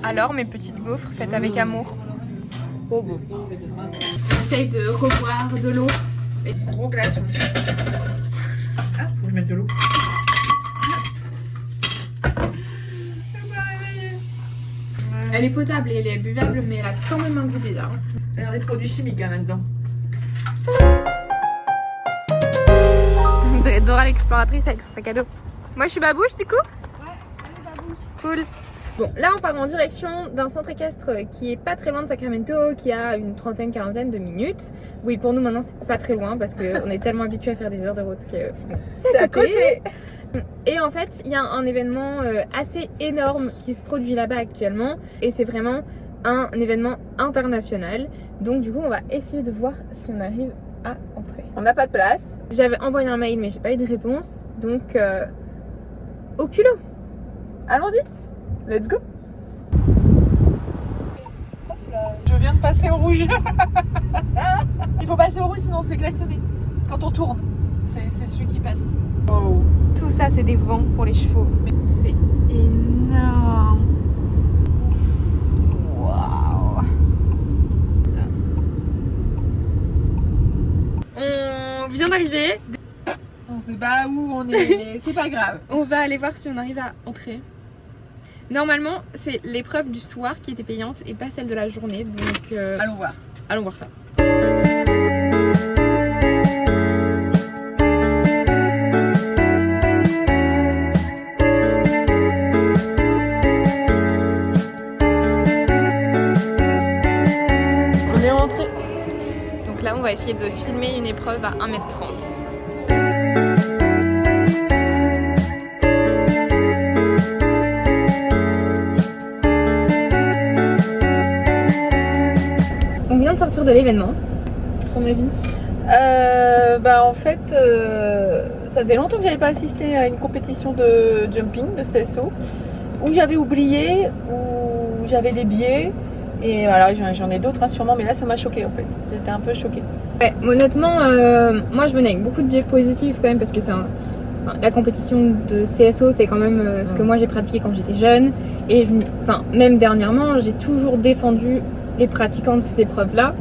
Alors, mes petites gaufres faites avec amour. Trop beau. J'essaye de reboire de l'eau. Gros glaçon. Ah, faut que je mette de l'eau. Elle est potable et elle est buvable, mais elle a quand même un goût bizarre. Il y a des produits chimiques là-dedans. On dirait Dora l'exploratrice avec son sac à dos. Moi, je suis Babouche, du coup. Ouais, allez Babou. Cool. Bon, là, on part en direction d'un centre équestre qui est pas très loin de Sacramento, qui a une quarantaine de minutes. Oui, pour nous, maintenant, c'est pas très loin parce qu'on est tellement habitués à faire des heures de route que bon, c'est à côté. Et en fait, il y a un événement assez énorme qui se produit là-bas actuellement. Et c'est vraiment un événement international. Donc, du coup, on va essayer de voir si on arrive à entrer. On n'a pas de place. J'avais envoyé un mail, mais j'ai pas eu de réponse. Donc, au culot. Allons-y. Let's go. Hop là. Je viens de passer au rouge. Il faut passer au rouge sinon c'est klaxonné. Quand on tourne, c'est celui qui passe. Oh. Tout ça, c'est des vents pour les chevaux. C'est énorme. Waouh. On vient d'arriver. On sait pas où on est, mais c'est pas grave. On va aller voir si on arrive à entrer. Normalement, c'est l'épreuve du soir qui était payante et pas celle de la journée. Donc, Allons voir ça. On est rentré. Donc là, on va essayer de filmer une épreuve à 1m30. On vient de sortir de l'événement. Ton avis? En fait, ça faisait longtemps que j'avais pas assisté à une compétition de jumping, de CSO, où j'avais oublié, où j'avais des billets. Et voilà, j'en ai d'autres sûrement, mais là ça m'a choquée en fait. J'étais un peu choquée. Ouais, honnêtement, moi je venais avec beaucoup de biais positifs quand même parce que la compétition de CSO, c'est quand même ce que moi j'ai pratiqué quand j'étais jeune. Et même dernièrement, j'ai toujours défendu les pratiquants de ces épreuves-là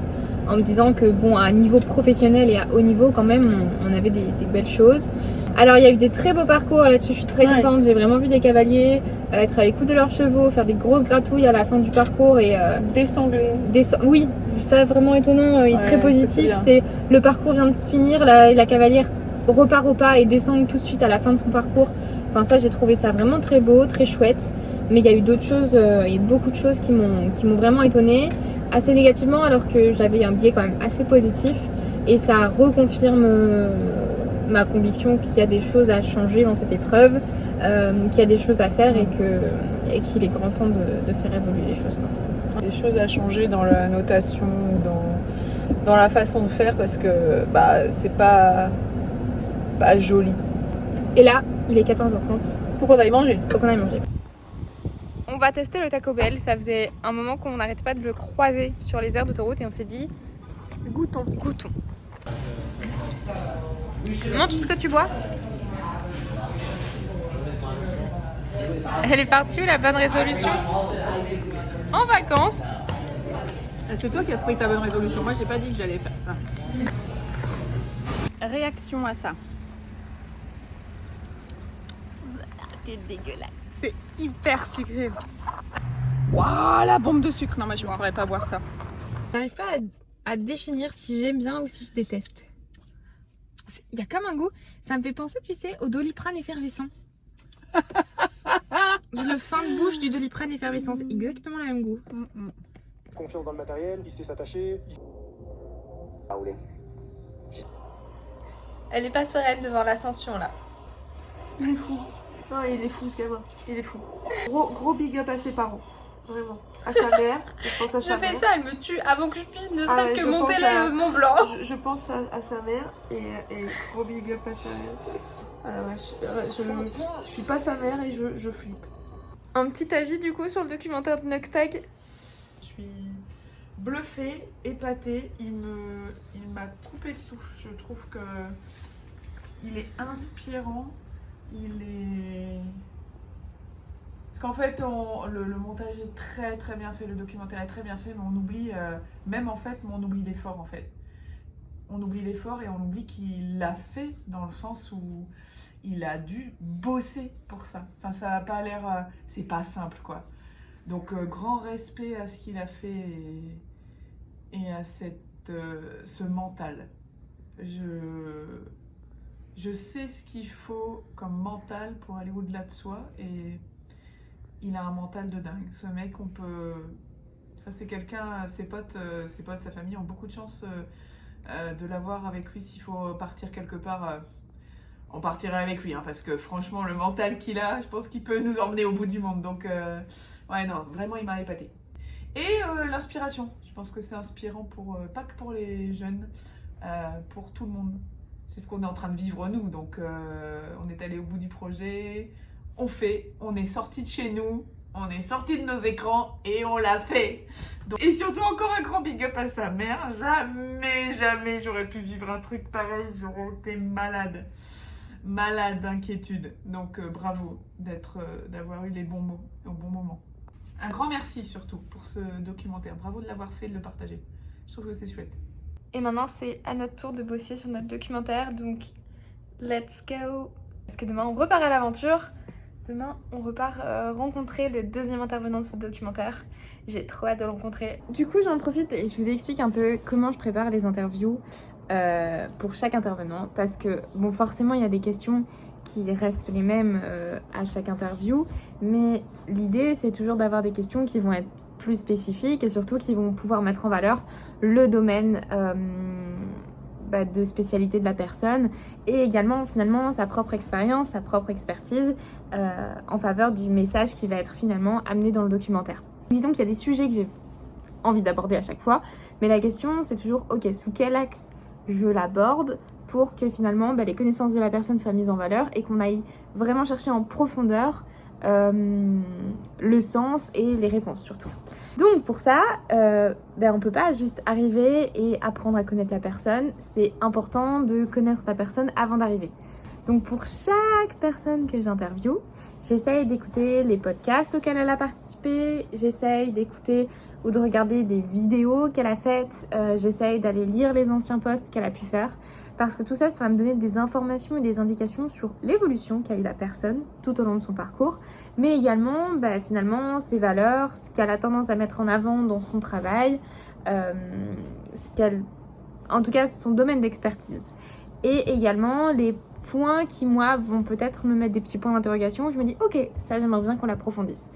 en me disant que bon, à niveau professionnel et à haut niveau quand même, on avait des belles choses. Alors il y a eu des très beaux parcours là-dessus, je suis très contente. J'ai vraiment vu des cavaliers être à l'écoute de leurs chevaux, faire des grosses gratouilles à la fin du parcours et Désanglé. oui, ça vraiment étonnant et très positif. C'est le parcours vient de se finir, la cavalière repart au pas et descend tout de suite à la fin de son parcours. Enfin ça, j'ai trouvé ça vraiment très beau, très chouette. Mais il y a eu d'autres choses, il y a beaucoup de choses qui m'ont vraiment étonnée, assez négativement, alors que j'avais un biais quand même assez positif. Et ça reconfirme ma conviction qu'il y a des choses à changer dans cette épreuve, qu'il y a des choses à faire et qu'il est grand temps de faire évoluer les choses. Des choses à changer dans la notation ou dans la façon de faire parce que c'est pas joli. Et là, il est 14h30. Faut qu'on aille manger. On va tester le Taco Bell. Ça faisait un moment qu'on n'arrêtait pas de le croiser sur les aires d'autoroute et on s'est dit Goûtons. Montre ce que tu bois. Elle est partie où la bonne résolution? En vacances. C'est toi qui as pris ta bonne résolution. Moi, j'ai pas dit que j'allais faire ça. Réaction à ça. C'est dégueulasse. C'est hyper sucré. Waouh, la bombe de sucre. Non, mais je ne pourrais pas boire ça. J'arrive pas à définir si j'aime bien ou si je déteste. Il y a comme un goût. Ça me fait penser, tu sais, au Doliprane effervescent. Le fin de bouche du Doliprane effervescent. C'est exactement le même goût. Confiance dans le matériel, il sait s'attacher. Ah, oulé. Elle est pas sereine devant l'ascension là. Il est fou. Non, il est fou ce gamin. Il est fou. Gros big up à ses parents. Vraiment. À sa mère. Je pense à sa mère. Je fais ça, elle me tue avant que je puisse ne Ah serait-ce ouais, que je monter pense à- le Mont Blanc. Je pense à sa mère et gros big up à sa mère. Ah la vache. Je suis pas sa mère et je flippe. Un petit avis du coup sur le documentaire de Noxtag. Je suis bluffée, épatée. Il m'a coupé le souffle. Je trouve que il est inspirant. C'est qu'en fait, le montage est très très bien fait, le documentaire est très bien fait, mais on oublie, on oublie l'effort en fait. On oublie l'effort et on oublie qu'il l'a fait dans le sens où il a dû bosser pour ça. Enfin, ça n'a pas l'air... c'est pas simple, quoi. Donc, grand respect à ce qu'il a fait et à ce mental. Je sais ce qu'il faut comme mental pour aller au-delà de soi et il a un mental de dingue. Ce mec, on peut... Ça, c'est quelqu'un... Ses potes, sa famille ont beaucoup de chance de l'avoir avec lui. S'il faut partir quelque part... on partirait avec lui, hein, parce que franchement, le mental qu'il a, je pense qu'il peut nous emmener au bout du monde. Donc, ouais, non, vraiment, il m'a épaté. Et l'inspiration. Je pense que c'est inspirant pas que pour les jeunes, pour tout le monde. C'est ce qu'on est en train de vivre nous. Donc, on est allé au bout du projet, on est sorti de chez nous, on est sorti de nos écrans et on l'a fait. Donc, et surtout, encore un grand big up à sa mère. Jamais j'aurais pu vivre un truc pareil. J'aurais été malade d'inquiétude. Donc bravo d'avoir eu les bons mots au bon moment. Un grand merci surtout pour ce documentaire. Bravo de l'avoir fait, de le partager. Je trouve que c'est chouette. Et maintenant, c'est à notre tour de bosser sur notre documentaire. Donc, let's go. Parce que demain, on repart à l'aventure. Demain, on repart rencontrer le deuxième intervenant de ce documentaire. J'ai trop hâte de le rencontrer. Du coup, j'en profite et je vous explique un peu comment je prépare les interviews pour chaque intervenant. Parce que, bon, forcément, il y a des questions qui restent les mêmes à chaque interview. Mais l'idée, c'est toujours d'avoir des questions qui vont être plus spécifiques et surtout qui vont pouvoir mettre en valeur le domaine de spécialité de la personne et également finalement sa propre expérience, sa propre expertise en faveur du message qui va être finalement amené dans le documentaire. Disons qu'il y a des sujets que j'ai envie d'aborder à chaque fois, mais la question c'est toujours ok, sous quel axe je l'aborde pour que finalement les connaissances de la personne soient mises en valeur et qu'on aille vraiment chercher en profondeur le sens et les réponses surtout. Donc pour ça, on peut pas juste arriver et apprendre à connaître la personne. C'est important de connaître la personne avant d'arriver. Donc pour chaque personne que j'interviewe, j'essaye d'écouter les podcasts auxquels elle a participé, j'essaye d'écouter ou de regarder des vidéos qu'elle a faites, j'essaye d'aller lire les anciens posts qu'elle a pu faire, parce que tout ça, ça va me donner des informations et des indications sur l'évolution qu'a eu la personne tout au long de son parcours, mais également finalement ses valeurs, ce qu'elle a tendance à mettre en avant dans son travail, en tout cas son domaine d'expertise. Et également les points qui, moi, vont peut-être me mettre des petits points d'interrogation où je me dis ok, ça j'aimerais bien qu'on l'approfondisse.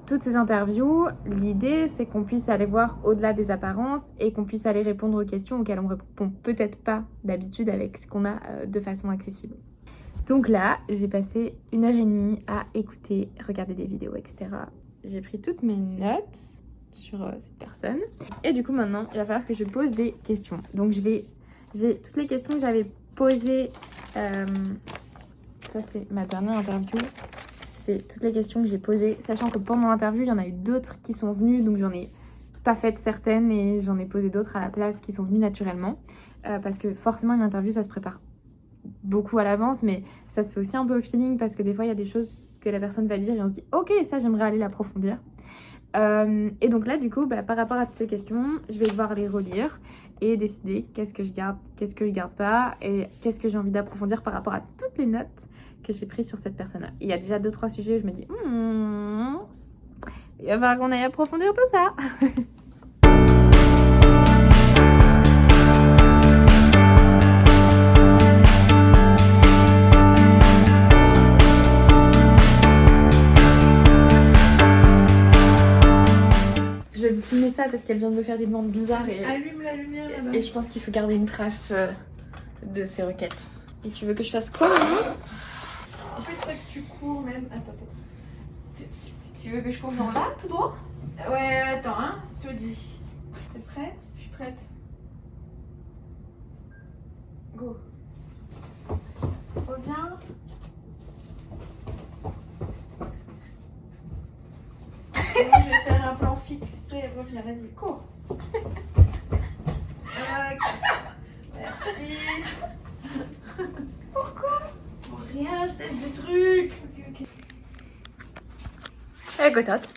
Toutes ces interviews, l'idée c'est qu'on puisse aller voir au-delà des apparences et qu'on puisse aller répondre aux questions auxquelles on ne répond peut-être pas d'habitude avec ce qu'on a de façon accessible. Donc là, j'ai passé 1h30 à écouter, regarder des vidéos, etc. J'ai pris toutes mes notes sur cette personne. Et du coup maintenant, il va falloir que je pose des questions. Donc j'ai toutes les questions que j'avais posées. Ça c'est ma dernière interview. C'est toutes les questions que j'ai posées, sachant que pendant l'interview, il y en a eu d'autres qui sont venues, donc j'en ai pas faites certaines et j'en ai posé d'autres à la place qui sont venues naturellement. Parce que forcément, une interview, ça se prépare beaucoup à l'avance, mais ça se fait aussi un peu au feeling parce que des fois, il y a des choses que la personne va dire et on se dit « Ok, ça, j'aimerais aller l'approfondir ». Et donc là, du coup, par rapport à toutes ces questions, je vais devoir les relire et décider qu'est-ce que je garde, qu'est-ce que je garde pas et qu'est-ce que j'ai envie d'approfondir par rapport à toutes les notes que j'ai prises sur cette personne-là. Il y a déjà 2-3 sujets où je me dis il va falloir qu'on aille approfondir tout ça. Je vais vous filmer ça parce qu'elle vient de me faire des demandes bizarres et allume la lumière là-bas. Et je pense qu'il faut garder une trace de ces requêtes. Et tu veux que je fasse quoi maintenant? En fait, il faut que tu cours même. Attends. Tu veux que je cours genre là, tout droit? Ouais, attends, hein, je te dis. T'es prête? Je suis prête. Go. Reviens. Moi, je vais faire un plan fixé. Reviens, vas-y, cours. Merci. Pourquoi? Pour rien, je teste des trucs. Ok. Elle est contente.